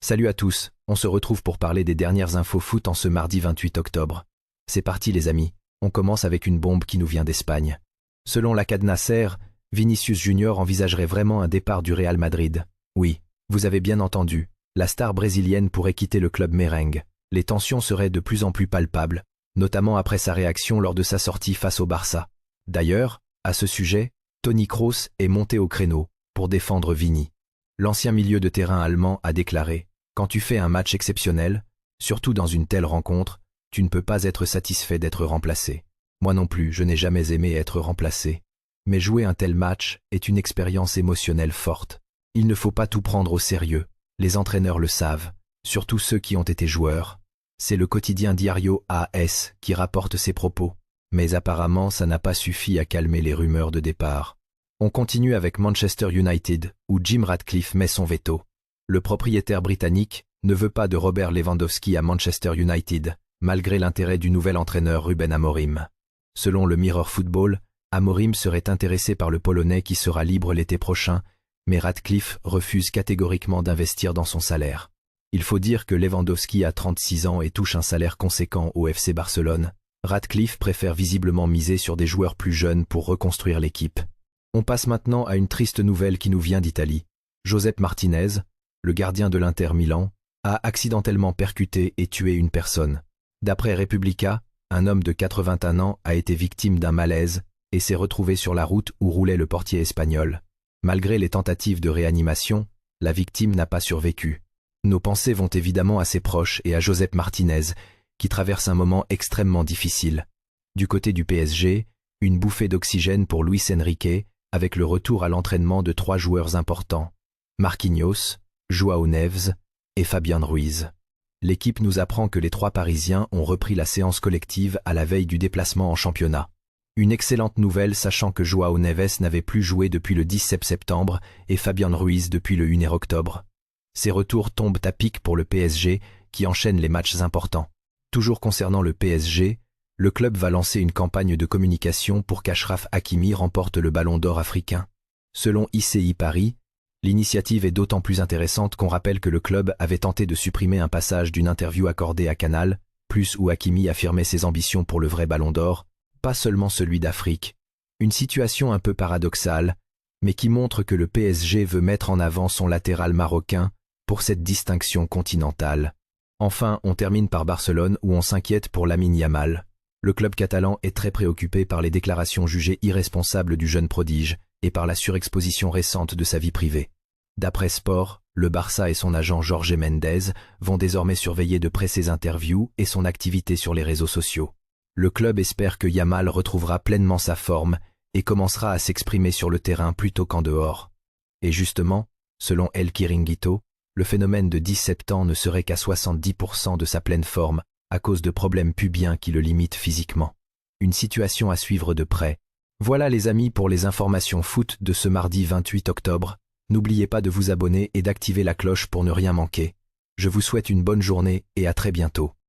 Salut à tous, on se retrouve pour parler des dernières infos foot en ce mardi 28 octobre. C'est parti les amis, on commence avec une bombe qui nous vient d'Espagne. Selon la Nasser, Vinicius Junior envisagerait vraiment un départ du Real Madrid. Oui, vous avez bien entendu, la star brésilienne pourrait quitter le club merengue. Les tensions seraient de plus en plus palpables, notamment après sa réaction lors de sa sortie face au Barça. D'ailleurs, à ce sujet, Toni Kroos est monté au créneau pour défendre Vini. L'ancien milieu de terrain allemand a déclaré « Quand tu fais un match exceptionnel, surtout dans une telle rencontre, tu ne peux pas être satisfait d'être remplacé. Moi non plus, je n'ai jamais aimé être remplacé. Mais jouer un tel match est une expérience émotionnelle forte. Il ne faut pas tout prendre au sérieux, les entraîneurs le savent, surtout ceux qui ont été joueurs. C'est le quotidien Diario AS qui rapporte ces propos. Mais apparemment, ça n'a pas suffi à calmer les rumeurs de départ. On continue avec Manchester United, où Jim Ratcliffe met son veto. Le propriétaire britannique ne veut pas de Robert Lewandowski à Manchester United, malgré l'intérêt du nouvel entraîneur Ruben Amorim. Selon le Mirror Football, Amorim serait intéressé par le Polonais qui sera libre l'été prochain, mais Ratcliffe refuse catégoriquement d'investir dans son salaire. Il faut dire que Lewandowski a 36 ans et touche un salaire conséquent au FC Barcelone. Ratcliffe préfère visiblement miser sur des joueurs plus jeunes pour reconstruire l'équipe. On passe maintenant à une triste nouvelle qui nous vient d'Italie. Josep Martinez, le gardien de l'Inter Milan, a accidentellement percuté et tué une personne. D'après Repubblica, un homme de 81 ans a été victime d'un malaise et s'est retrouvé sur la route où roulait le portier espagnol. Malgré les tentatives de réanimation, la victime n'a pas survécu. Nos pensées vont évidemment à ses proches et à Josep Martinez, qui traverse un moment extrêmement difficile. Du côté du PSG, une bouffée d'oxygène pour Luis Enrique, avec le retour à l'entraînement de 3 joueurs importants, Marquinhos, João Neves et Fabian Ruiz. L'équipe nous apprend que les 3 Parisiens ont repris la séance collective à la veille du déplacement en championnat. Une excellente nouvelle sachant que João Neves n'avait plus joué depuis le 17 septembre et Fabian Ruiz depuis le 1er octobre. Ces retours tombent à pic pour le PSG qui enchaîne les matchs importants. Toujours concernant le PSG, le club va lancer une campagne de communication pour qu'Achraf Hakimi remporte le Ballon d'Or africain. Selon ICI Paris, l'initiative est d'autant plus intéressante qu'on rappelle que le club avait tenté de supprimer un passage d'une interview accordée à Canal+, où Hakimi affirmait ses ambitions pour le vrai Ballon d'Or, pas seulement celui d'Afrique. Une situation un peu paradoxale, mais qui montre que le PSG veut mettre en avant son latéral marocain pour cette distinction continentale. Enfin, on termine par Barcelone où on s'inquiète pour Lamine Yamal. Le club catalan est très préoccupé par les déclarations jugées irresponsables du jeune prodige et par la surexposition récente de sa vie privée. D'après Sport, le Barça et son agent Jorge Mendes vont désormais surveiller de près ses interviews et son activité sur les réseaux sociaux. Le club espère que Yamal retrouvera pleinement sa forme et commencera à s'exprimer sur le terrain plutôt qu'en dehors. Et justement, selon El Chiringuito, le phénomène de 17 ans ne serait qu'à 70% de sa pleine forme à cause de problèmes pubiens qui le limitent physiquement. Une situation à suivre de près. Voilà les amis pour les informations foot de ce mardi 28 octobre. N'oubliez pas de vous abonner et d'activer la cloche pour ne rien manquer. Je vous souhaite une bonne journée et à très bientôt.